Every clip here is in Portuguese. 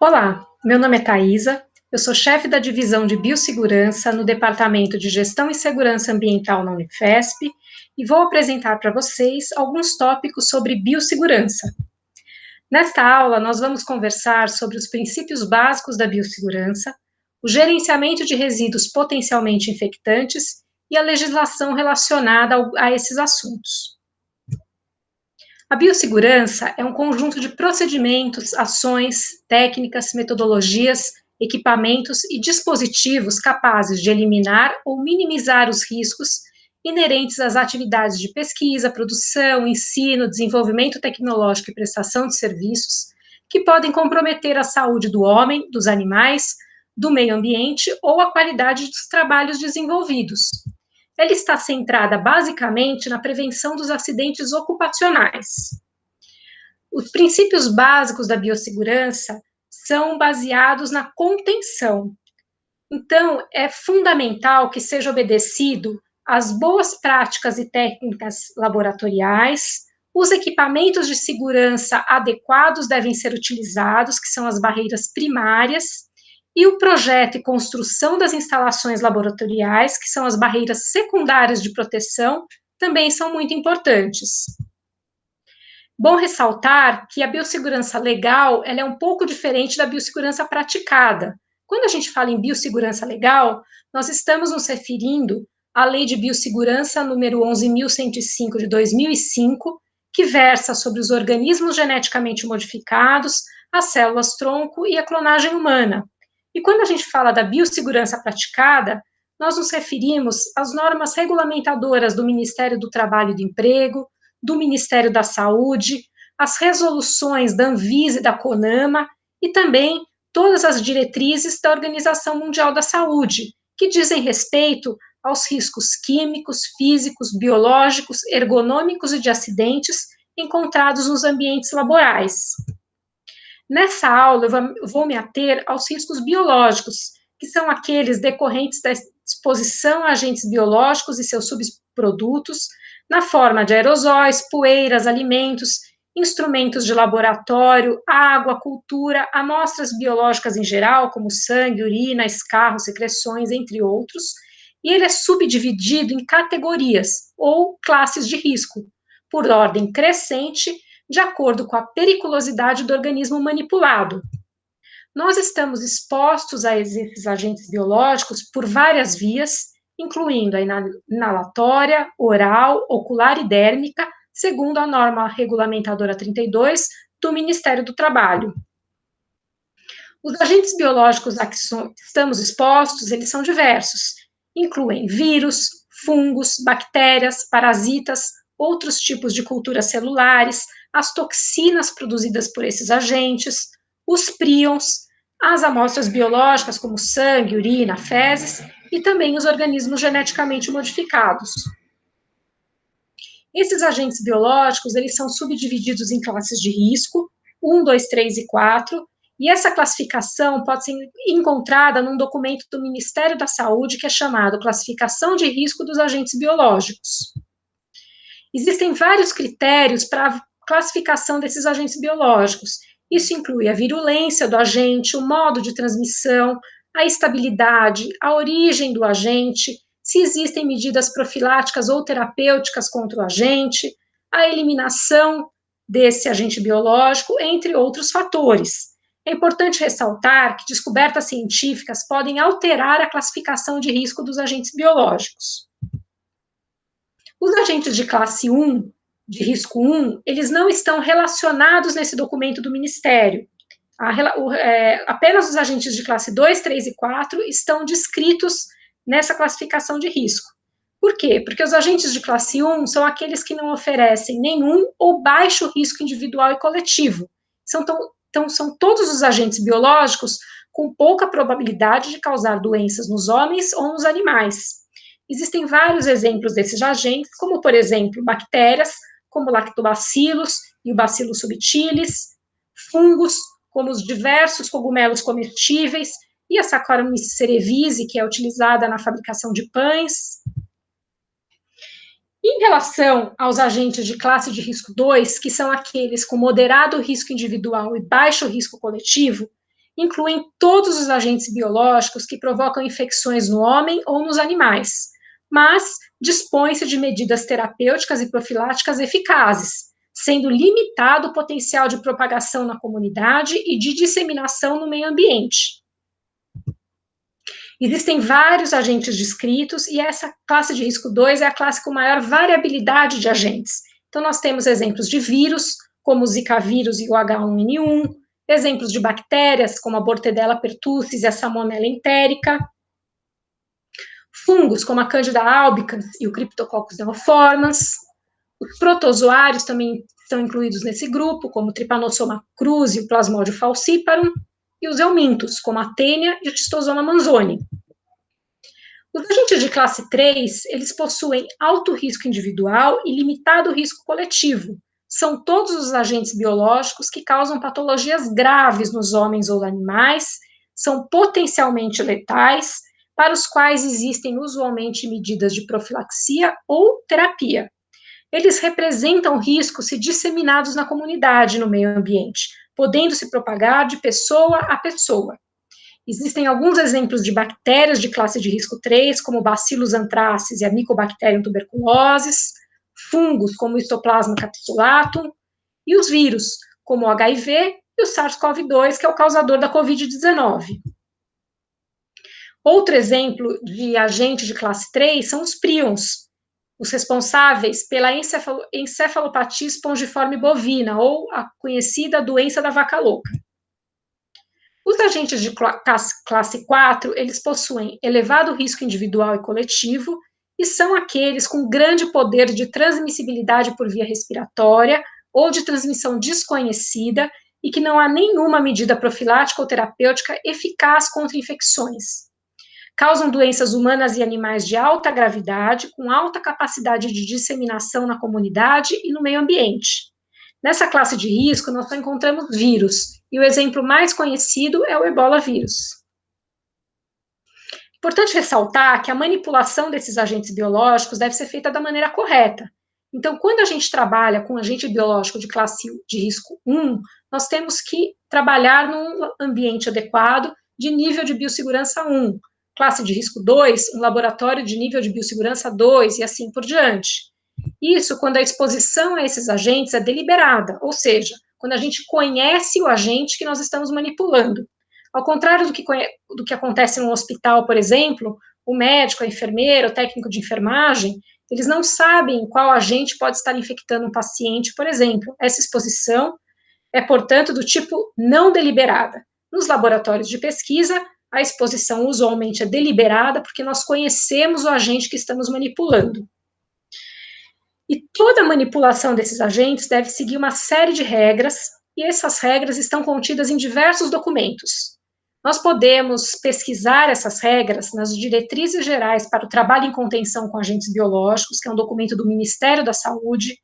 Olá, meu nome é Thaisa, eu sou chefe da divisão de biossegurança no Departamento de Gestão e Segurança Ambiental na Unifesp e vou apresentar para vocês alguns tópicos sobre biossegurança. Nesta aula, nós vamos conversar sobre os princípios básicos da biossegurança, o gerenciamento de resíduos potencialmente infectantes e a legislação relacionada a esses assuntos. A biossegurança é um conjunto de procedimentos, ações, técnicas, metodologias, equipamentos e dispositivos capazes de eliminar ou minimizar os riscos inerentes às atividades de pesquisa, produção, ensino, desenvolvimento tecnológico e prestação de serviços que podem comprometer a saúde do homem, dos animais, do meio ambiente ou a qualidade dos trabalhos desenvolvidos. Ela está centrada basicamente na prevenção dos acidentes ocupacionais. Os princípios básicos da biossegurança são baseados na contenção. Então, é fundamental que seja obedecido às boas práticas e técnicas laboratoriais, os equipamentos de segurança adequados devem ser utilizados, que são as barreiras primárias, e o projeto e construção das instalações laboratoriais, que são as barreiras secundárias de proteção, também são muito importantes. Bom ressaltar que a biossegurança legal ela é um pouco diferente da biossegurança praticada. Quando a gente fala em biossegurança legal, nós estamos nos referindo à Lei de Biossegurança número 11.105 de 2005, que versa sobre os organismos geneticamente modificados, as células-tronco e a clonagem humana. E quando a gente fala da biossegurança praticada, nós nos referimos às normas regulamentadoras do Ministério do Trabalho e do Emprego, do Ministério da Saúde, as resoluções da Anvisa e da CONAMA e também todas as diretrizes da Organização Mundial da Saúde, que dizem respeito aos riscos químicos, físicos, biológicos, ergonômicos e de acidentes encontrados nos ambientes laborais. Nessa aula, eu vou me ater aos riscos biológicos, que são aqueles decorrentes da exposição a agentes biológicos e seus subprodutos, na forma de aerosóis, poeiras, alimentos, instrumentos de laboratório, água, cultura, amostras biológicas em geral, como sangue, urina, escarro, secreções, entre outros, e ele é subdividido em categorias ou classes de risco, por ordem crescente, de acordo com a periculosidade do organismo manipulado. Nós estamos expostos a esses agentes biológicos por várias vias, incluindo a inalatória, oral, ocular e dérmica, segundo a norma regulamentadora 32 do Ministério do Trabalho. Os agentes biológicos a que estamos expostos, eles são diversos, incluem vírus, fungos, bactérias, parasitas, outros tipos de culturas celulares, as toxinas produzidas por esses agentes, os príons, as amostras biológicas como sangue, urina, fezes e também os organismos geneticamente modificados. Esses agentes biológicos, eles são subdivididos em classes de risco, 1, 2, 3 e 4, e essa classificação pode ser encontrada num documento do Ministério da Saúde que é chamado Classificação de Risco dos Agentes Biológicos. Existem vários critérios para a classificação desses agentes biológicos. Isso inclui a virulência do agente, o modo de transmissão, a estabilidade, a origem do agente, se existem medidas profiláticas ou terapêuticas contra o agente, a eliminação desse agente biológico, entre outros fatores. É importante ressaltar que descobertas científicas podem alterar a classificação de risco dos agentes biológicos. Os agentes de classe 1, de risco 1, eles não estão relacionados nesse documento do Ministério. Apenas os agentes de classe 2, 3 e 4 estão descritos nessa classificação de risco. Por quê? Porque os agentes de classe 1 são aqueles que não oferecem nenhum ou baixo risco individual e coletivo. Então, são todos os agentes biológicos com pouca probabilidade de causar doenças nos homens ou nos animais. Existem vários exemplos desses agentes, como, por exemplo, bactérias, como lactobacilos e o bacillus subtilis, fungos, como os diversos cogumelos comestíveis, e a Saccharomyces cerevisiae, que é utilizada na fabricação de pães. Em relação aos agentes de classe de risco 2, que são aqueles com moderado risco individual e baixo risco coletivo, incluem todos os agentes biológicos que provocam infecções no homem ou nos animais, mas dispõe-se de medidas terapêuticas e profiláticas eficazes, sendo limitado o potencial de propagação na comunidade e de disseminação no meio ambiente. Existem vários agentes descritos e essa classe de risco 2 é a classe com maior variabilidade de agentes. Então, nós temos exemplos de vírus, como o Zika vírus e o H1N1, exemplos de bactérias, como a Bordetella pertussis e a Salmonella entérica, fungos, como a Candida albicans e o Cryptococcus neoformans, os protozoários também estão incluídos nesse grupo, como o Trypanosoma cruzi e o Plasmodium falciparum, e os eumintos, como a Tênia e o Schistosoma manzoni. Os agentes de classe 3, eles possuem alto risco individual e limitado risco coletivo. São todos os agentes biológicos que causam patologias graves nos homens ou animais, são potencialmente letais, para os quais existem usualmente medidas de profilaxia ou terapia. Eles representam riscos se disseminados na comunidade, no meio ambiente, podendo se propagar de pessoa a pessoa. Existem alguns exemplos de bactérias de classe de risco 3, como o Bacillus anthracis e a Mycobacterium tuberculosis, fungos, como o Histoplasma capsulatum, e os vírus, como o HIV e o SARS-CoV-2, que é o causador da Covid-19. Outro exemplo de agente de classe 3 são os prions, os responsáveis pela encefalopatia espongiforme bovina, ou a conhecida doença da vaca louca. Os agentes de classe 4, eles possuem elevado risco individual e coletivo, e são aqueles com grande poder de transmissibilidade por via respiratória ou de transmissão desconhecida e que não há nenhuma medida profilática ou terapêutica eficaz contra infecções. Causam doenças humanas e animais de alta gravidade, com alta capacidade de disseminação na comunidade e no meio ambiente. Nessa classe de risco, nós só encontramos vírus, e o exemplo mais conhecido é o Ebola vírus. Importante ressaltar que a manipulação desses agentes biológicos deve ser feita da maneira correta. Então, quando a gente trabalha com agente biológico de classe de risco 1, nós temos que trabalhar num ambiente adequado de nível de biossegurança 1, classe de risco 2, um laboratório de nível de biossegurança 2 e assim por diante. Isso quando a exposição a esses agentes é deliberada, ou seja, quando a gente conhece o agente que nós estamos manipulando. Ao contrário do que acontece no hospital, por exemplo, o médico, a enfermeira, o técnico de enfermagem, eles não sabem qual agente pode estar infectando um paciente, por exemplo. Essa exposição é, portanto, do tipo não deliberada. Nos laboratórios de pesquisa, a exposição usualmente é deliberada porque nós conhecemos o agente que estamos manipulando. E toda manipulação desses agentes deve seguir uma série de regras, e essas regras estão contidas em diversos documentos. Nós podemos pesquisar essas regras nas diretrizes gerais para o trabalho em contenção com agentes biológicos, que é um documento do Ministério da Saúde.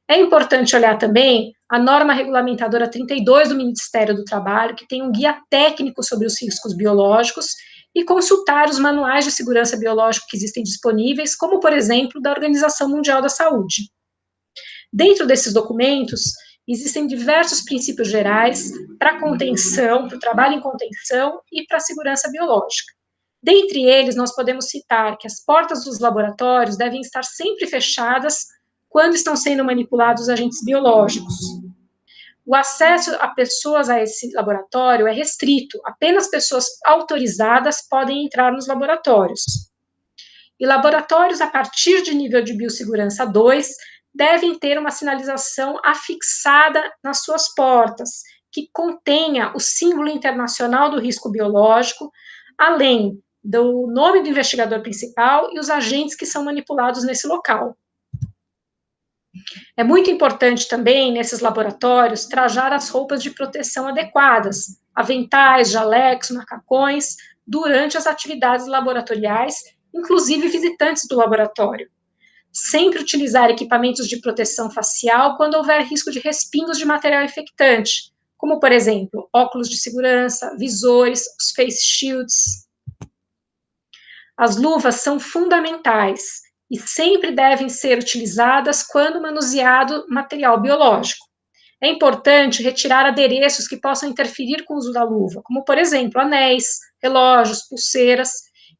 É importante olhar também a norma regulamentadora 32 do Ministério do Trabalho, que tem um guia técnico sobre os riscos biológicos, e consultar os manuais de segurança biológica que existem disponíveis, como, por exemplo, da Organização Mundial da Saúde. Dentro desses documentos, existem diversos princípios gerais para a contenção, para o trabalho em contenção e para a segurança biológica. Dentre eles, nós podemos citar que as portas dos laboratórios devem estar sempre fechadas quando estão sendo manipulados agentes biológicos. O acesso a pessoas a esse laboratório é restrito, apenas pessoas autorizadas podem entrar nos laboratórios. E laboratórios a partir de nível de biossegurança 2 devem ter uma sinalização afixada nas suas portas, que contenha o símbolo internacional do risco biológico, além do nome do investigador principal e os agentes que são manipulados nesse local. É muito importante também, nesses laboratórios, trajar as roupas de proteção adequadas, aventais, jalecos, macacões, durante as atividades laboratoriais, inclusive visitantes do laboratório. Sempre utilizar equipamentos de proteção facial quando houver risco de respingos de material infectante, como, por exemplo, óculos de segurança, visores, os face shields. As luvas são fundamentais e sempre devem ser utilizadas quando manuseado material biológico. é importante retirar adereços que possam interferir com o uso da luva, como, por exemplo, anéis, relógios, pulseiras,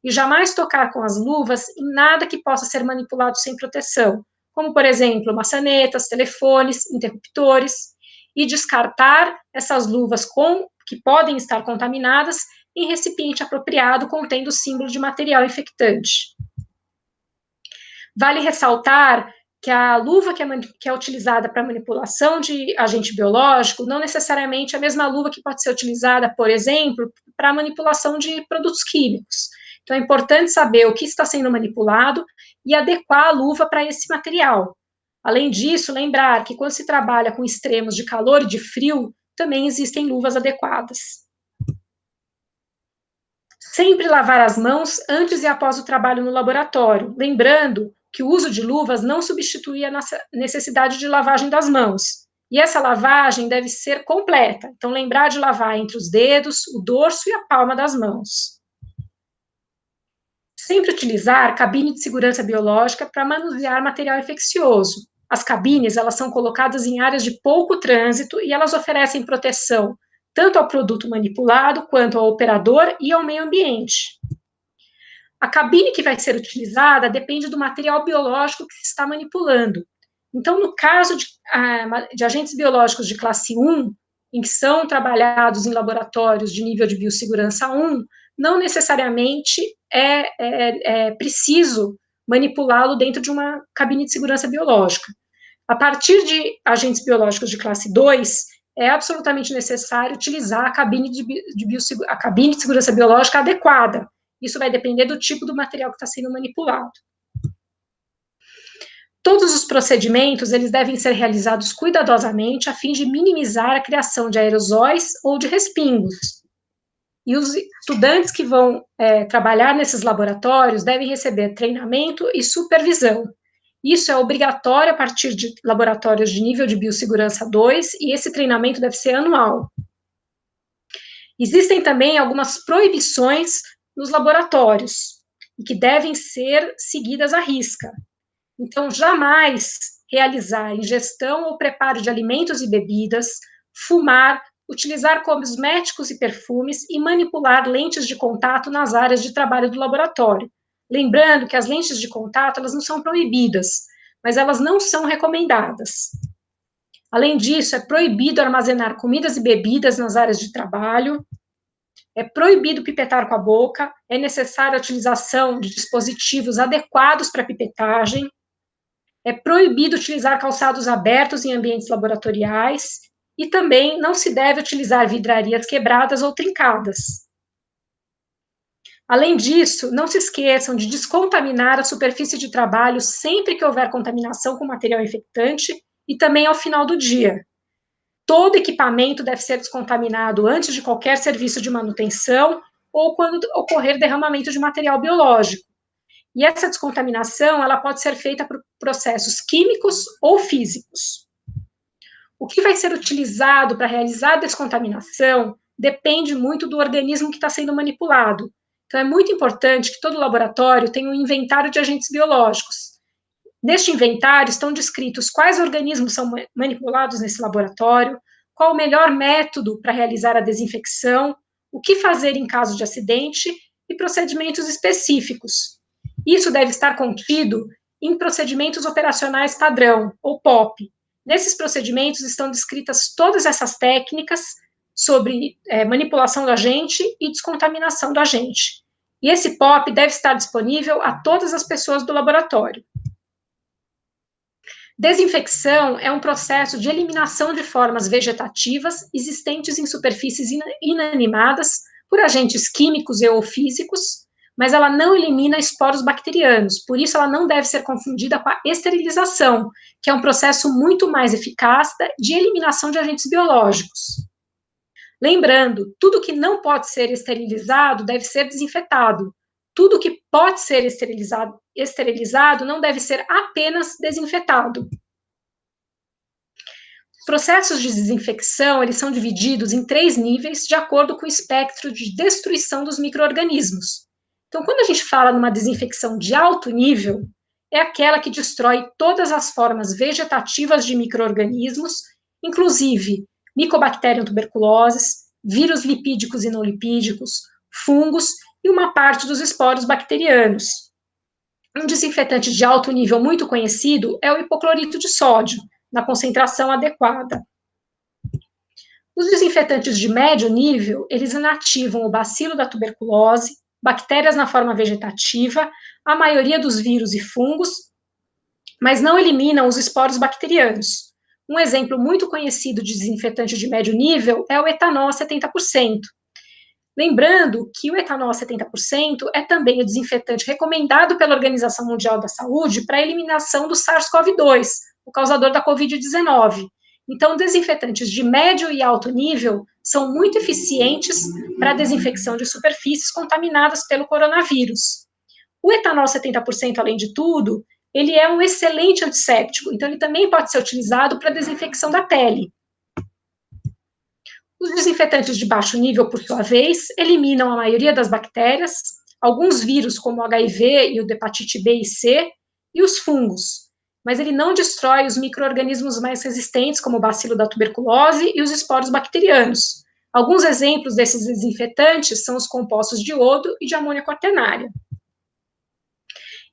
e jamais tocar com as luvas em nada que possa ser manipulado sem proteção, como, por exemplo, maçanetas, telefones, interruptores, e descartar essas luvas que podem estar contaminadas em recipiente apropriado contendo símbolo de material infectante. Vale ressaltar que a luva que é utilizada para manipulação de agente biológico não necessariamente é a mesma luva que pode ser utilizada, por exemplo, para manipulação de produtos químicos. Então, é importante saber o que está sendo manipulado e adequar a luva para esse material. Além disso, lembrar que quando se trabalha com extremos de calor e de frio, também existem luvas adequadas. Sempre lavar as mãos antes e após o trabalho no laboratório, lembrando que o uso de luvas não substitui a necessidade de lavagem das mãos. E essa lavagem deve ser completa. Então, lembrar de lavar entre os dedos, o dorso e a palma das mãos. Sempre utilizar cabine de segurança biológica para manusear material infeccioso. As cabines, elas são colocadas em áreas de pouco trânsito e elas oferecem proteção tanto ao produto manipulado, quanto ao operador e ao meio ambiente. A cabine que vai ser utilizada depende do material biológico que se está manipulando. Então, no caso de agentes biológicos de classe 1, em que são trabalhados em laboratórios de nível de biossegurança 1, não necessariamente é preciso manipulá-lo dentro de uma cabine de segurança biológica. A partir de agentes biológicos de classe 2, é absolutamente necessário utilizar a cabine de segurança biológica adequada. Isso vai depender do tipo do material que está sendo manipulado. Todos os procedimentos, eles devem ser realizados cuidadosamente a fim de minimizar a criação de aerosóis ou de respingos. E os estudantes que vão trabalhar nesses laboratórios devem receber treinamento e supervisão. Isso é obrigatório a partir de laboratórios de nível de biossegurança 2, e esse treinamento deve ser anual. Existem também algumas proibições nos laboratórios, e que devem ser seguidas à risca. Então, jamais realizar ingestão ou preparo de alimentos e bebidas, fumar, utilizar cosméticos e perfumes e manipular lentes de contato nas áreas de trabalho do laboratório. Lembrando que as lentes de contato, elas não são proibidas, mas elas não são recomendadas. Além disso, é proibido armazenar comidas e bebidas nas áreas de trabalho, é proibido pipetar com a boca, é necessária a utilização de dispositivos adequados para pipetagem, é proibido utilizar calçados abertos em ambientes laboratoriais e também não se deve utilizar vidrarias quebradas ou trincadas. Além disso, não se esqueçam de descontaminar a superfície de trabalho sempre que houver contaminação com material infectante e também ao final do dia. Todo equipamento deve ser descontaminado antes de qualquer serviço de manutenção ou quando ocorrer derramamento de material biológico. E essa descontaminação, ela pode ser feita por processos químicos ou físicos. O que vai ser utilizado para realizar a descontaminação depende muito do organismo que está sendo manipulado. Então, é muito importante que todo laboratório tenha um inventário de agentes biológicos. Neste inventário estão descritos quais organismos são manipulados nesse laboratório, qual o melhor método para realizar a desinfecção, o que fazer em caso de acidente e procedimentos específicos. Isso deve estar contido em procedimentos operacionais padrão, ou POP. Nesses procedimentos estão descritas todas essas técnicas sobre manipulação do agente e descontaminação do agente. E esse POP deve estar disponível a todas as pessoas do laboratório. Desinfecção é um processo de eliminação de formas vegetativas existentes em superfícies inanimadas por agentes químicos e ou físicos, mas ela não elimina esporos bacterianos, por isso ela não deve ser confundida com a esterilização, que é um processo muito mais eficaz de eliminação de agentes biológicos. Lembrando, tudo que não pode ser esterilizado deve ser desinfetado. Tudo que pode ser esterilizado não deve ser apenas desinfetado. Os processos de desinfecção, eles são divididos em 3 níveis, de acordo com o espectro de destruição dos micro-organismos. Então, quando a gente fala numa desinfecção de alto nível, é aquela que destrói todas as formas vegetativas de micro-organismos inclusive Mycobacterium tuberculosis, vírus lipídicos e não lipídicos, fungos e uma parte dos esporos bacterianos. Um desinfetante de alto nível muito conhecido é o hipoclorito de sódio, na concentração adequada. Os desinfetantes de médio nível, eles inativam o bacilo da tuberculose, bactérias na forma vegetativa, a maioria dos vírus e fungos, mas não eliminam os esporos bacterianos. Um exemplo muito conhecido de desinfetante de médio nível é o etanol 70%. Lembrando que o etanol 70% é também o desinfetante recomendado pela Organização Mundial da Saúde para a eliminação do SARS-CoV-2, o causador da Covid-19. Então, desinfetantes de médio e alto nível são muito eficientes para a desinfecção de superfícies contaminadas pelo coronavírus. O etanol 70%, além de tudo, ele é um excelente antisséptico, então ele também pode ser utilizado para desinfecção da pele. Os desinfetantes de baixo nível, por sua vez, eliminam a maioria das bactérias, alguns vírus como o HIV e o da hepatite B e C, e os fungos, mas ele não destrói os micro-organismos mais resistentes, como o bacilo da tuberculose e os esporos bacterianos. Alguns exemplos desses desinfetantes são os compostos de iodo e de amônia quaternária.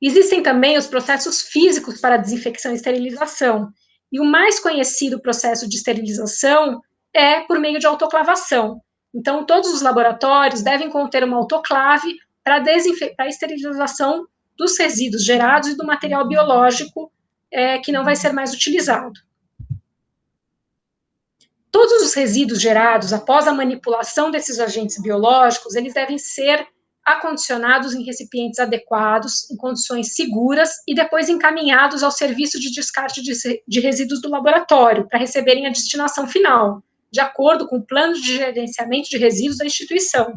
Existem também os processos físicos para desinfecção e esterilização, e o mais conhecido processo de esterilização é por meio de autoclavação. Então, todos os laboratórios devem conter uma autoclave para a esterilização dos resíduos gerados e do material biológico que não vai ser mais utilizado. Todos os resíduos gerados após a manipulação desses agentes biológicos, eles devem ser acondicionados em recipientes adequados, em condições seguras, e depois encaminhados ao serviço de descarte de resíduos do laboratório, para receberem a destinação final, de acordo com o plano de gerenciamento de resíduos da instituição.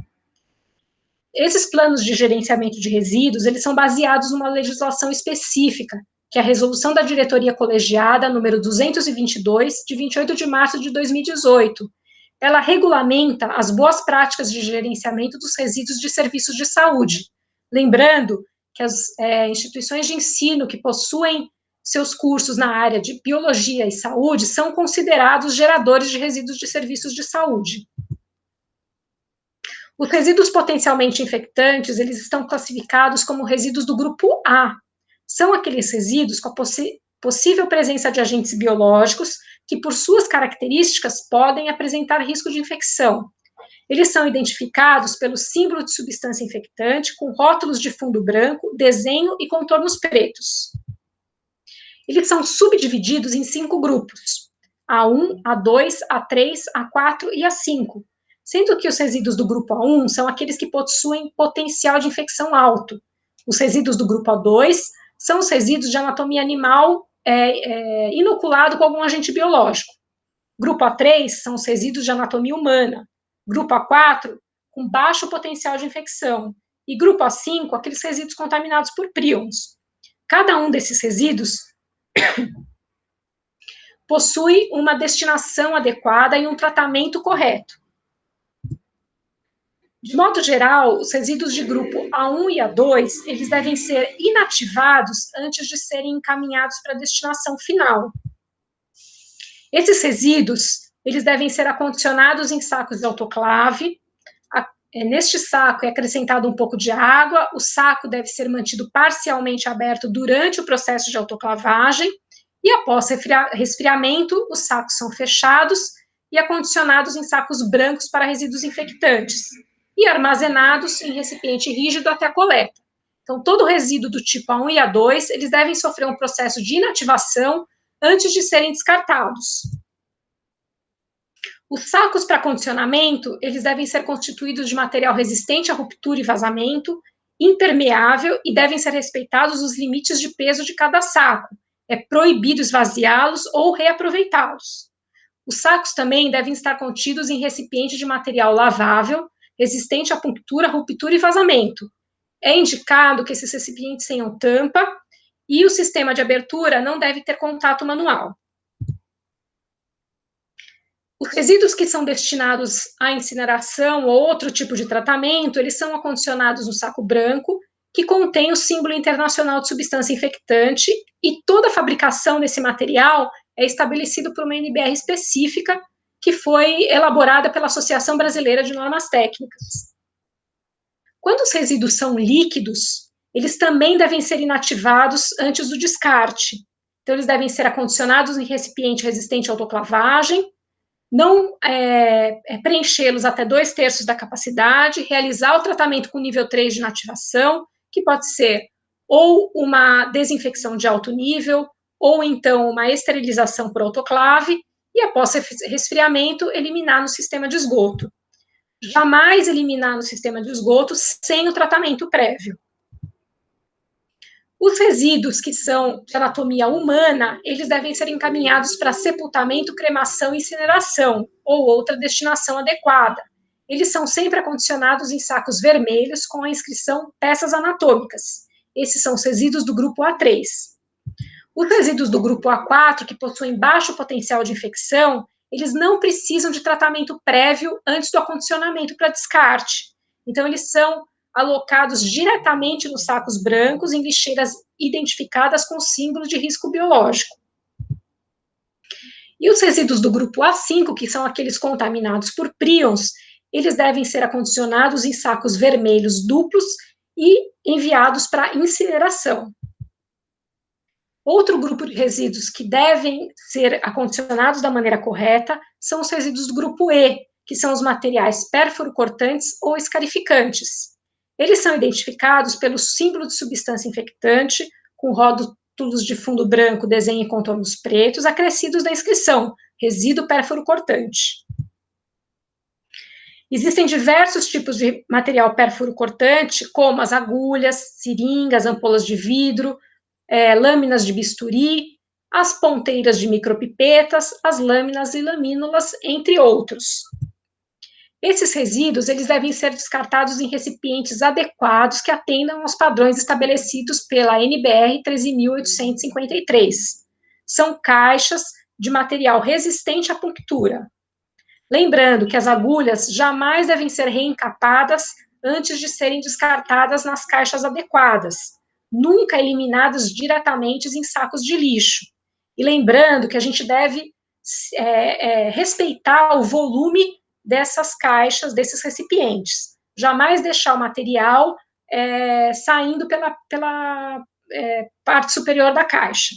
Esses planos de gerenciamento de resíduos, eles são baseados numa legislação específica, que é a Resolução da Diretoria Colegiada, número 222, de 28 de março de 2018, ela regulamenta as boas práticas de gerenciamento dos resíduos de serviços de saúde. Lembrando que as instituições de ensino que possuem seus cursos na área de biologia e saúde são considerados geradores de resíduos de serviços de saúde. Os resíduos potencialmente infectantes, eles estão classificados como resíduos do grupo A. São aqueles resíduos com a possível presença de agentes biológicos que, por suas características, podem apresentar risco de infecção. Eles são identificados pelo símbolo de substância infectante, com rótulos de fundo branco, desenho e contornos pretos. Eles são subdivididos em 5 grupos: A1, A2, A3, A4 e A5, sendo que os resíduos do grupo A1 são aqueles que possuem potencial de infecção alto. Os resíduos do grupo A2 são os resíduos de anatomia animal inoculado com algum agente biológico. Grupo A3 são os resíduos de anatomia humana. Grupo A4, com baixo potencial de infecção. E grupo A5, aqueles resíduos contaminados por príons. Cada um desses resíduos possui uma destinação adequada e um tratamento correto. De modo geral, os resíduos de grupo A1 e A2, eles devem ser inativados antes de serem encaminhados para a destinação final. Esses resíduos, eles devem ser acondicionados em sacos de autoclave. Neste saco é acrescentado um pouco de água, o saco deve ser mantido parcialmente aberto durante o processo de autoclavagem, e após resfriamento, os sacos são fechados e acondicionados em sacos brancos para resíduos infectantes, e armazenados em recipiente rígido até a coleta. Então, todo resíduo do tipo A1 e A2, eles devem sofrer um processo de inativação antes de serem descartados. Os sacos para condicionamento, eles devem ser constituídos de material resistente à ruptura e vazamento, impermeável, e devem ser respeitados os limites de peso de cada saco. É proibido esvaziá-los ou reaproveitá-los. Os sacos também devem estar contidos em recipiente de material lavável, resistente à punctura, ruptura e vazamento. É indicado que esses recipientes tenham tampa e o sistema de abertura não deve ter contato manual. Os resíduos que são destinados à incineração ou outro tipo de tratamento, eles são acondicionados no saco branco, que contém o símbolo internacional de substância infectante, e toda a fabricação desse material é estabelecido por uma NBR específica que foi elaborada pela Associação Brasileira de Normas Técnicas. Quando os resíduos são líquidos, eles também devem ser inativados antes do descarte. Então, eles devem ser acondicionados em recipiente resistente à autoclavagem, não preenchê-los até 2/3 da capacidade, realizar o tratamento com nível 3 de inativação, que pode ser ou uma desinfecção de alto nível, ou então uma esterilização por autoclave, e após resfriamento, eliminar no sistema de esgoto. Jamais eliminar no sistema de esgoto sem o tratamento prévio. Os resíduos que são de anatomia humana, eles devem ser encaminhados para sepultamento, cremação e incineração, ou outra destinação adequada. Eles são sempre acondicionados em sacos vermelhos com a inscrição peças anatômicas. Esses são os resíduos do grupo A3. Os resíduos do grupo A4, que possuem baixo potencial de infecção, eles não precisam de tratamento prévio antes do acondicionamento para descarte. Então, eles são alocados diretamente nos sacos brancos em lixeiras identificadas com símbolo de risco biológico. E os resíduos do grupo A5, que são aqueles contaminados por príons, eles devem ser acondicionados em sacos vermelhos duplos e enviados para incineração. Outro grupo de resíduos que devem ser acondicionados da maneira correta são os resíduos do grupo E, que são os materiais pérfuro-cortantes ou escarificantes. Eles são identificados pelo símbolo de substância infectante, com rótulos de fundo branco, desenho e contornos pretos, acrescidos da inscrição, resíduo pérfuro-cortante. Existem diversos tipos de material pérfuro-cortante, como as agulhas, seringas, ampolas de vidro, lâminas de bisturi, as ponteiras de micropipetas, as lâminas e lamínulas, entre outros. Esses resíduos, eles devem ser descartados em recipientes adequados que atendam aos padrões estabelecidos pela NBR 13.853. São caixas de material resistente à punctura. Lembrando que as agulhas jamais devem ser reencapadas antes de serem descartadas nas caixas adequadas, nunca eliminadas diretamente em sacos de lixo. E lembrando que a gente deve respeitar o volume dessas caixas, desses recipientes. Jamais deixar o material saindo pela parte superior da caixa.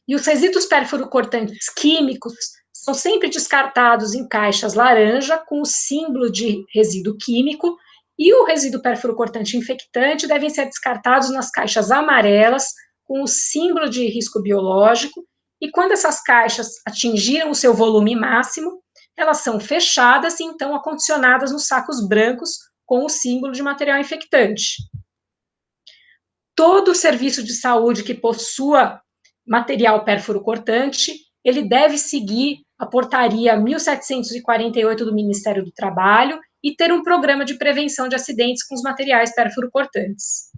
E os resíduos pérfuro-cortantes químicos são sempre descartados em caixas laranja, com o símbolo de resíduo químico, e o resíduo pérfuro-cortante infectante devem ser descartados nas caixas amarelas, com o símbolo de risco biológico, e quando essas caixas atingiram o seu volume máximo, elas são fechadas e então acondicionadas nos sacos brancos com o símbolo de material infectante. Todo serviço de saúde que possua material pérfuro-cortante, ele deve seguir a portaria 1748 do Ministério do Trabalho e ter um programa de prevenção de acidentes com os materiais pérfuro-cortantes.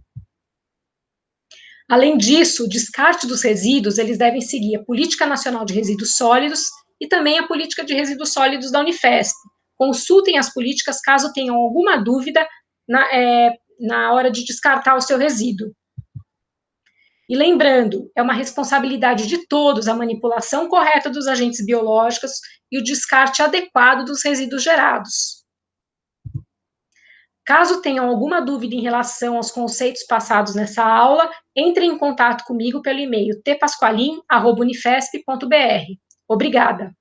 Além disso, o descarte dos resíduos, eles devem seguir a Política Nacional de Resíduos Sólidos e também a Política de Resíduos Sólidos da Unifesp. Consultem as políticas caso tenham alguma dúvida na hora de descartar o seu resíduo. E lembrando, é uma responsabilidade de todos a manipulação correta dos agentes biológicos e o descarte adequado dos resíduos gerados. Caso tenham alguma dúvida em relação aos conceitos passados nessa aula, entre em contato comigo pelo e-mail tpasqualin@unifesp.br. Obrigada.